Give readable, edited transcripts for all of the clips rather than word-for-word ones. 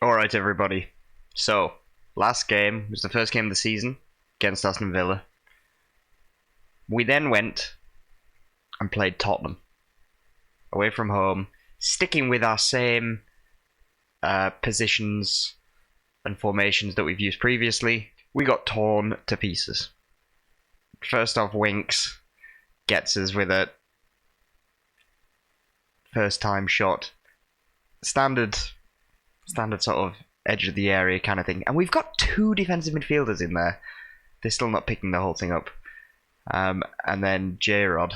Alright, everybody. So, last game was the first game of the season against Aston Villa. We then went and played Tottenham away from home, sticking with our same positions and formations that we've used previously. We got torn to pieces. First off, Winks gets us with a first time shot. Standard sort of edge of the area kind of thing. And we've got two defensive midfielders in there. They're still not picking the whole thing up. And then J-Rod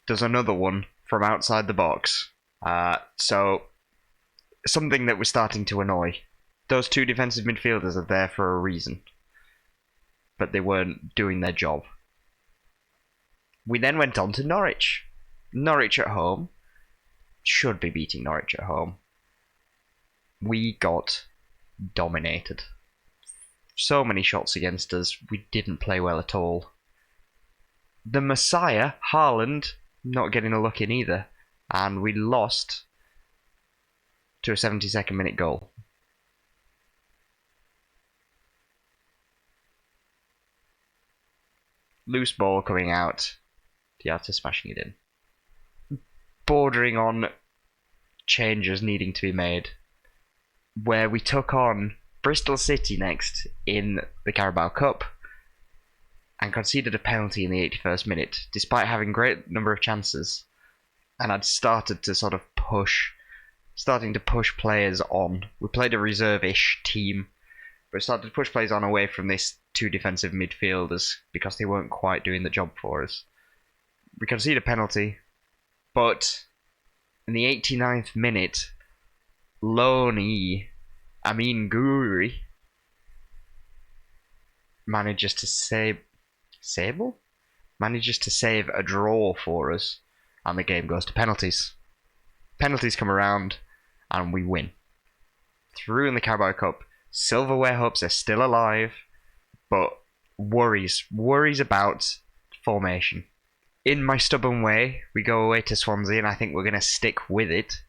does another one from outside the box. So something that was starting to annoy. Those two defensive midfielders are there for a reason. But they weren't doing their job. We then went on to Norwich. Norwich at home. Should be beating Norwich at home. We got dominated. So many shots against us. We didn't play well at all. The Messiah, Haaland, not getting a look in either. And we lost to a 72nd minute goal. Loose ball coming out. Diatta smashing it in. Bordering on changes needing to be made. Where we took on Bristol City next in the Carabao Cup and conceded a penalty in the 81st minute, despite having a great number of chances. And I'd started to sort of starting to push players on. We played a reserve-ish team, but started to push players on away from this two defensive midfielders because they weren't quite doing the job for us. We conceded a penalty, but in the 89th minute, Loney Amin Guri manages to save a draw for us, and the game goes to penalties. Penalties come around, and we win. Through in the Carabao Cup, silverware hopes are still alive, but worries about formation. In my stubborn way, we go away to Swansea, and I think we're going to stick with it.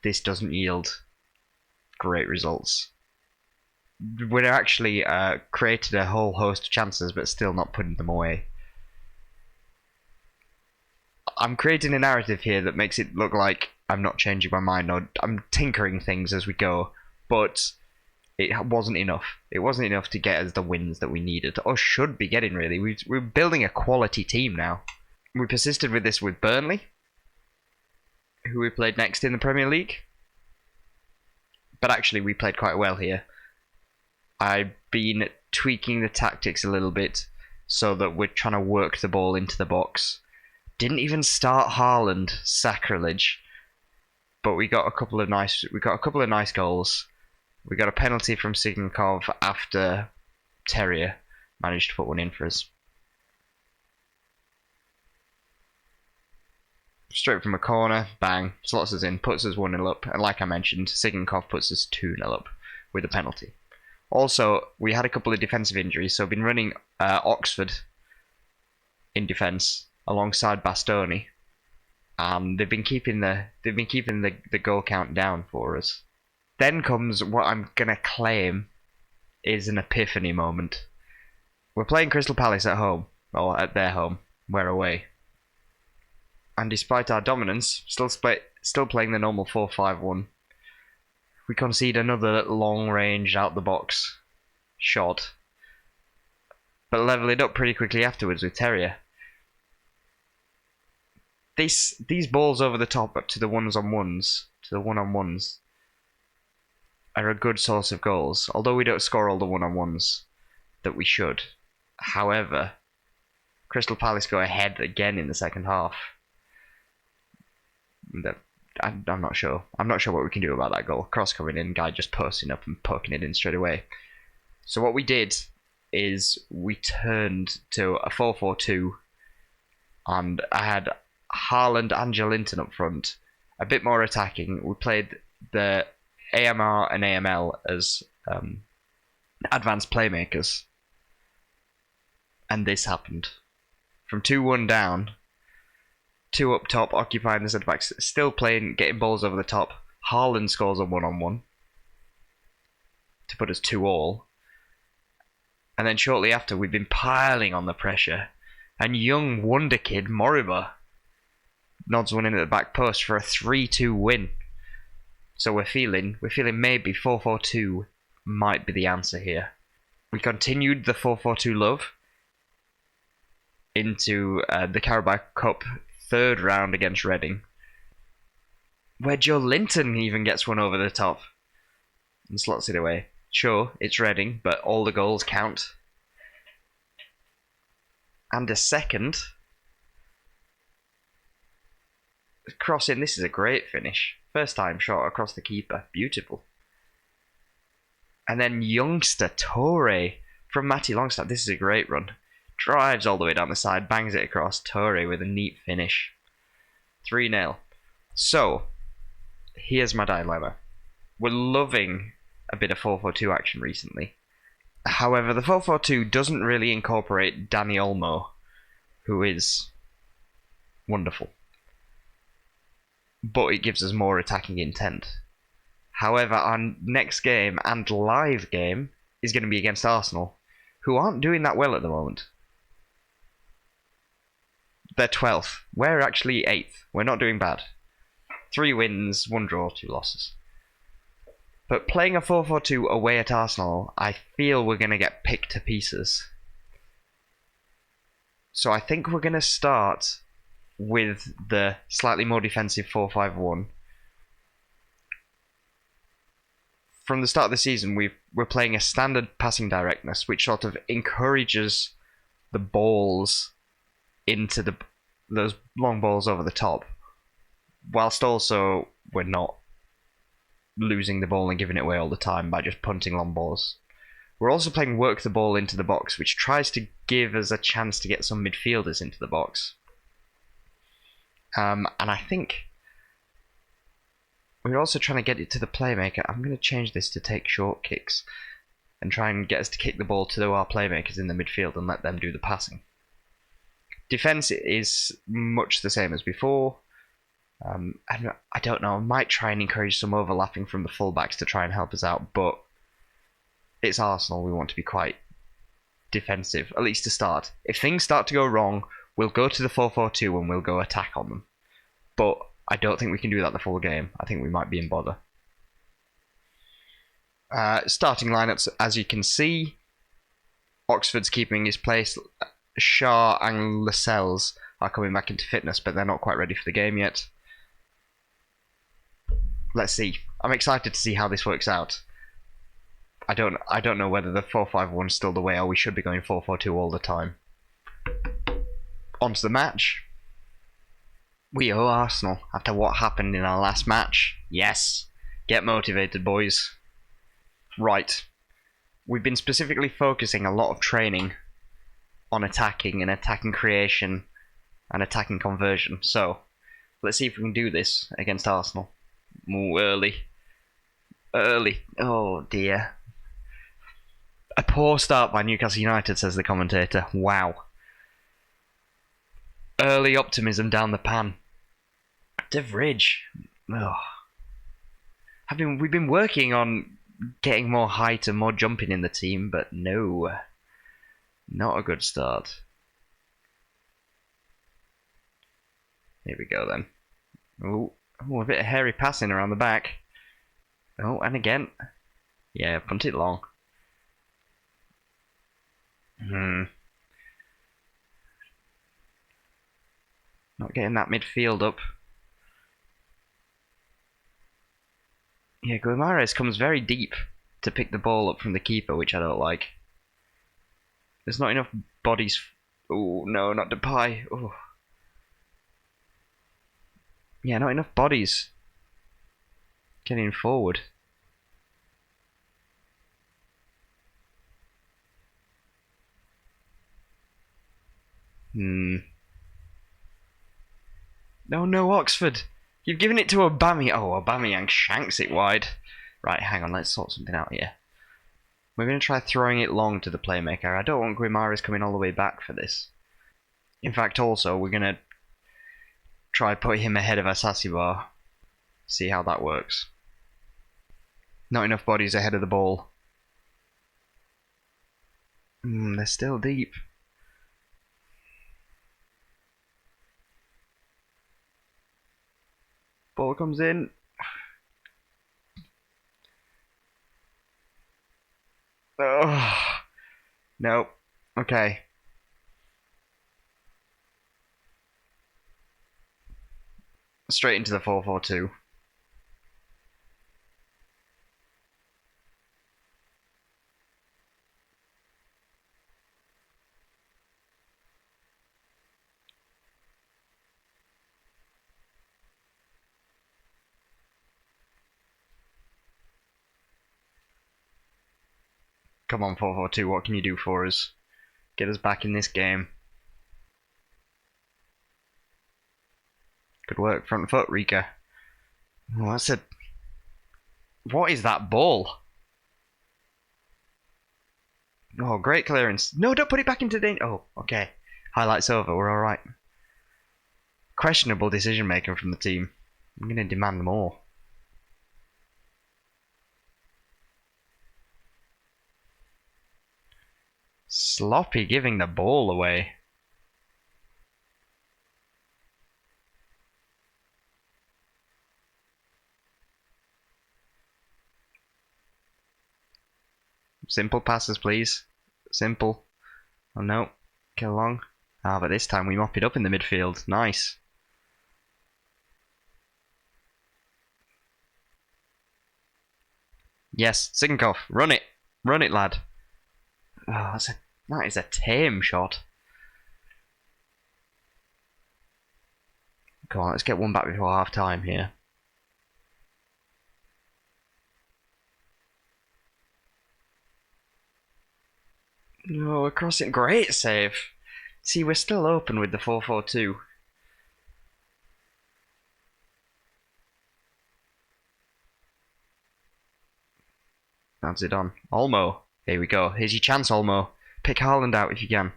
This doesn't yield great results. We've actually created a whole host of chances, but still not putting them away. I'm creating a narrative here that makes it look like I'm not changing my mind, or I'm tinkering things as we go, but it wasn't enough. It wasn't enough to get us the wins that we needed, or should be getting, really. We're building a quality team now. We persisted with this with Burnley, who we played next in the Premier League. But actually, we played quite well here. I've been tweaking the tactics a little bit so that we're trying to work the ball into the box. Didn't even start Haaland, sacrilege. But we got a couple of nice goals. We got a penalty from Sigankov after Terrier managed to put one in for us. Straight from a corner, bang, slots us in, puts us 1-0 up, and like I mentioned, Sigankov puts us 2-0 up with a penalty. Also, we had a couple of defensive injuries, so I've been running Oxford in defence alongside Bastoni, and they've been keeping the goal count down for us. Then comes what I'm gonna claim is an epiphany moment. We're playing Crystal Palace at home, or at their home. We're away. And despite our dominance, still playing the normal 4-5-1, we concede another long-range out-the-box shot, but level it up pretty quickly afterwards with Terrier. These balls over the top up to the one-on-ones, are a good source of goals, although we don't score all the one-on-ones that we should. However, Crystal Palace go ahead again in the second half. I'm not sure. I'm not sure what we can do about that goal. Cross coming in, guy just posting up and poking it in straight away. So what we did is we turned to a 4-4-2, and I had Haaland and Joelinton up front, a bit more attacking. We played the AMR and AML as advanced playmakers, and this happened. From 2-1 down, Two up top, occupying the centre backs, still playing, getting balls over the top. Haaland scores a 1-on-1 to put us 2-2. And then shortly after, we've been piling on the pressure. And young wonder kid Moriba nods one in at the back post for a 3-2 win. So we're feeling maybe 4-4-2 might be the answer here. We continued the 4-4-2 love into the Carabao Cup third round against Reading, where Joe Linton even gets one over the top and slots it away. Sure, it's Reading, but all the goals count. And a second cross in. This is a great finish. First time shot across the keeper. Beautiful. And then youngster Torre from Matty Longstaff. This is a great run. Drives all the way down the side, bangs it across. Torre with a neat finish. 3-0. So, here's my dilemma. We're loving a bit of 4-4-2 action recently. However, the 4-4-2 doesn't really incorporate Dani Olmo, who is wonderful. But it gives us more attacking intent. However, our next game and live game is going to be against Arsenal, who aren't doing that well at the moment. They're 12th. We're actually 8th. We're not doing bad. 3 wins, 1 draw, 2 losses. But playing a 4-4-2 away at Arsenal, I feel we're going to get picked to pieces. So I think we're going to start with the slightly more defensive 4-5-1. From the start of the season, we're playing a standard passing directness, which sort of encourages the balls into those long balls over the top, whilst also we're not losing the ball and giving it away all the time by just punting long balls. We're also playing work the ball into the box, which tries to give us a chance to get some midfielders into the box. And I think we're also trying to get it to the playmaker. I'm going to change this to take short kicks and try and get us to kick the ball to our playmakers in the midfield and let them do the passing. Defense is much the same as before. I don't know, I might try and encourage some overlapping from the fullbacks to try and help us out, but it's Arsenal, we want to be quite defensive, at least to start. If things start to go wrong, we'll go to the 4-4-2 and we'll go attack on them. But I don't think we can do that the full game. I think we might be in bother. Starting lineups, as you can see, Oxford's keeping his place. Shah and Lascelles are coming back into fitness, but they're not quite ready for the game yet. Let's see. I'm excited to see how this works out. I don't know whether the 4-5-1 is still the way, or we should be going 4-4-2 all the time. On to the match. We owe Arsenal after what happened in our last match. Yes. Get motivated, boys. Right. We've been specifically focusing a lot of training on attacking and attacking creation and attacking conversion. So, let's see if we can do this against Arsenal. Ooh, early. Oh dear. A poor start by Newcastle United, says the commentator. Wow. Early optimism down the pan. De Vrij. Oh. We've been working on getting more height and more jumping in the team, but no. Not a good start. Here we go then. Ooh, a bit of hairy passing around the back. Oh, and again. Yeah, punt it long. Not getting that midfield up. Yeah, Guimaraes comes very deep to pick the ball up from the keeper, which I don't like. There's not enough bodies. Oh no, not Depay. Oh. Yeah, not enough bodies getting forward. No, no, Oxford. You've given it to Aubameyang. Oh, Aubameyang shanks it wide. Right, hang on, let's sort something out here. We're going to try throwing it long to the playmaker. I don't want Guimaraes coming all the way back for this. In fact, also, we're going to try put him ahead of Asasibar. See how that works. Not enough bodies ahead of the ball. They're still deep. Ball comes in. Oh, no. Okay. Straight into the 4-4-2. Come on, 4-4-2, what can you do for us? Get us back in this game. Good work, front foot, Rika. Oh, that's a... What is that ball? Oh, great clearance. No, don't put it back into danger. Oh, okay. Highlights over, we're alright. Questionable decision making from the team. I'm going to demand more. Sloppy giving the ball away. Simple passes, please. Simple. Oh no. Kill long. Ah, but this time we mop it up in the midfield. Nice. Yes, Sigankov, run it. Run it, lad. Oh, that is a tame shot. Come on, let's get one back before half time here. No, we're crossing. Great save. See, we're still open with the 4-4-2. Adds it on. Olmo. Here we go. Here's your chance, Olmo. Pick Haaland out if you can.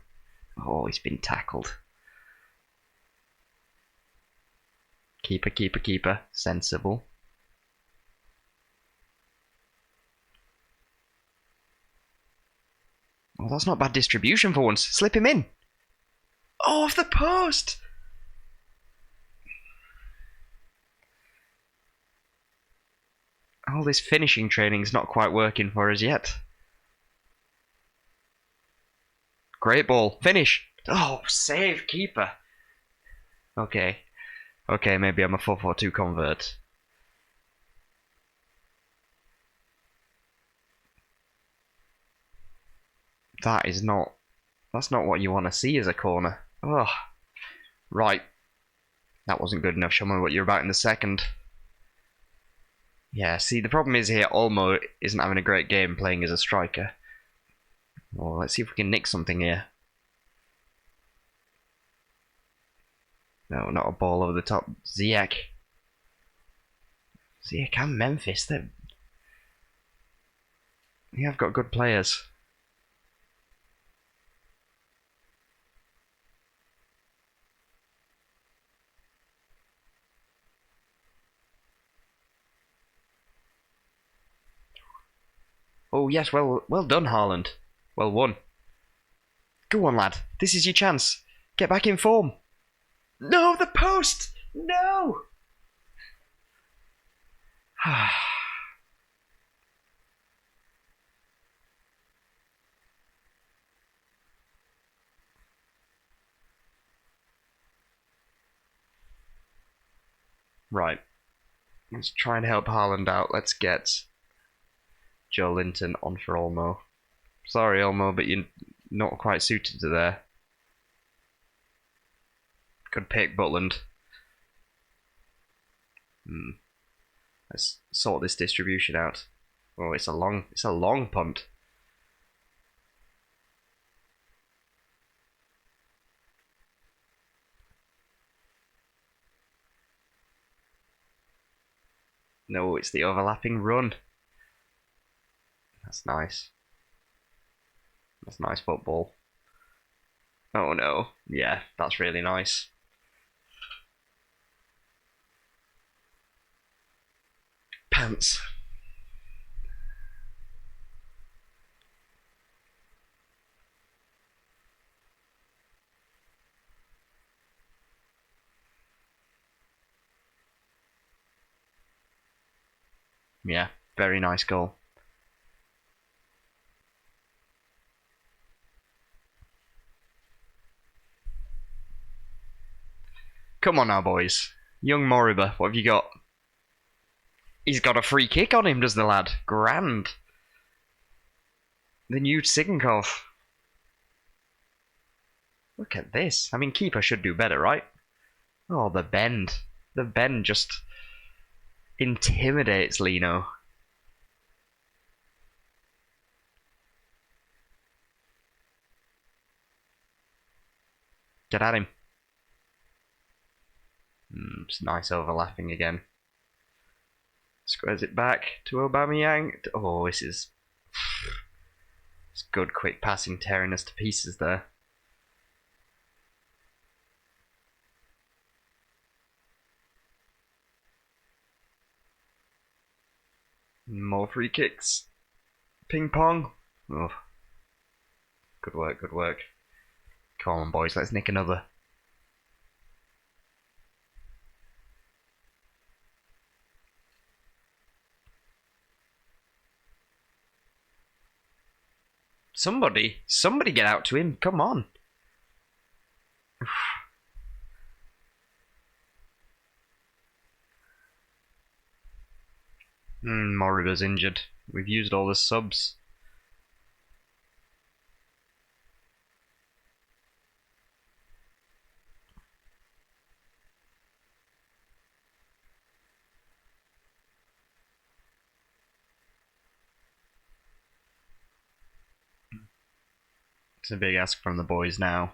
Oh, he's been tackled. Keeper, keeper, keeper. Sensible. Oh, that's not bad distribution for once. Slip him in. Oh, off the post! All this finishing training's not quite working for us yet. Great ball. Finish! Oh, save, keeper. Okay. Okay, maybe I'm a 4-4-2 convert. That's not what you want to see as a corner. Oh, right. That wasn't good enough. Show me what you're about in the second. Yeah, see, the problem is here, Olmo isn't having a great game playing as a striker. Well, let's see if we can nick something here. No, not a ball over the top. Ziyech. Ziyech and Memphis, they have got good players. Oh yes, well done, Haaland. Well won. Go on, lad. This is your chance. Get back in form. No, the post! No! Right. Let's try and help Haaland out. Let's get Joe Linton on for Olmo. Sorry, Olmo, but you're not quite suited to there. Good pick, Butland. Let's sort this distribution out. Oh, it's a long punt. No, it's the overlapping run. That's nice. That's nice football. Oh no. Yeah, that's really nice. pants. Yeah, very nice goal. Come on now, boys. Young Moriba, what have you got? He's got a free kick on him, does the lad? Grand. The new Sigankov. Look at this. I mean, keeper should do better, right? Oh, the bend. The bend just intimidates Lino. Get at him. It's nice overlapping again. Squares it back to Aubameyang. Oh, this is... It's good quick passing, tearing us to pieces there. More free kicks. Ping pong. Oh. Good work, good work. Come on, boys, let's nick another. Somebody get out to him, come on. Moriba's injured. We've used all the subs. It's a big ask from the boys now.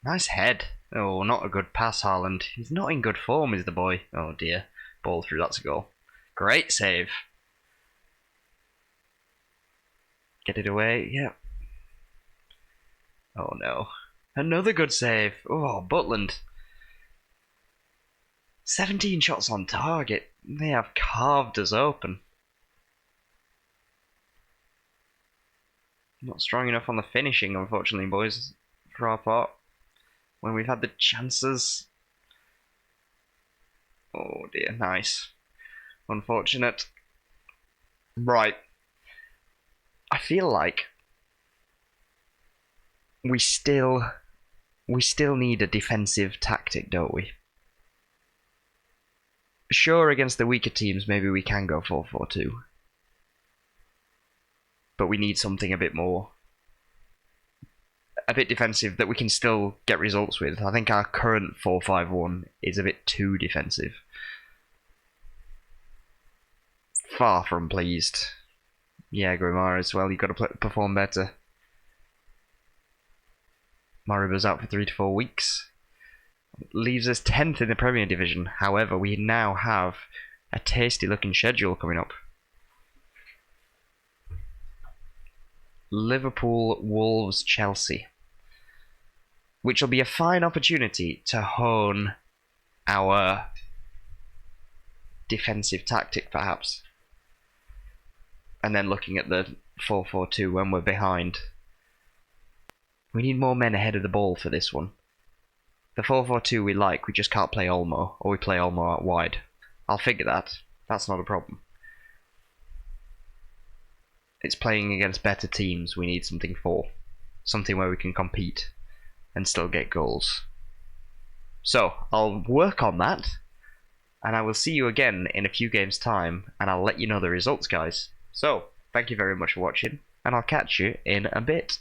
Nice head. Oh, not a good pass, Haaland. He's not in good form, is the boy. Oh dear. Ball through, that's a goal. Great save. Get it away, yep. Oh no. Another good save. Oh, Butland. 17 shots on target. They have carved us open. Not strong enough on the finishing, unfortunately, boys, for our part. When we've had the chances. Oh dear, nice. Unfortunate. Right. I feel like we still need a defensive tactic, don't we? Sure, against the weaker teams, maybe we can go 4-4-2. But we need something a bit more... a bit defensive that we can still get results with. I think our current 4-5-1 is a bit too defensive. Far from pleased. Yeah, Grimar as well, you've got to perform better. Moriba's out for 3 to 4 weeks. Leaves us 10th in the Premier Division. However, we now have a tasty looking schedule coming up. Liverpool, Wolves, Chelsea. Which will be a fine opportunity to hone our defensive tactic, perhaps. And then looking at the 4-4-2 when we're behind. We need more men ahead of the ball for this one. The 4-4-2 we like, we just can't play Olmo, or we play Olmo out wide. I'll figure that. That's not a problem. It's playing against better teams we need something for. Something where we can compete and still get goals. So, I'll work on that, and I will see you again in a few games' time, and I'll let you know the results, guys. So, thank you very much for watching, and I'll catch you in a bit.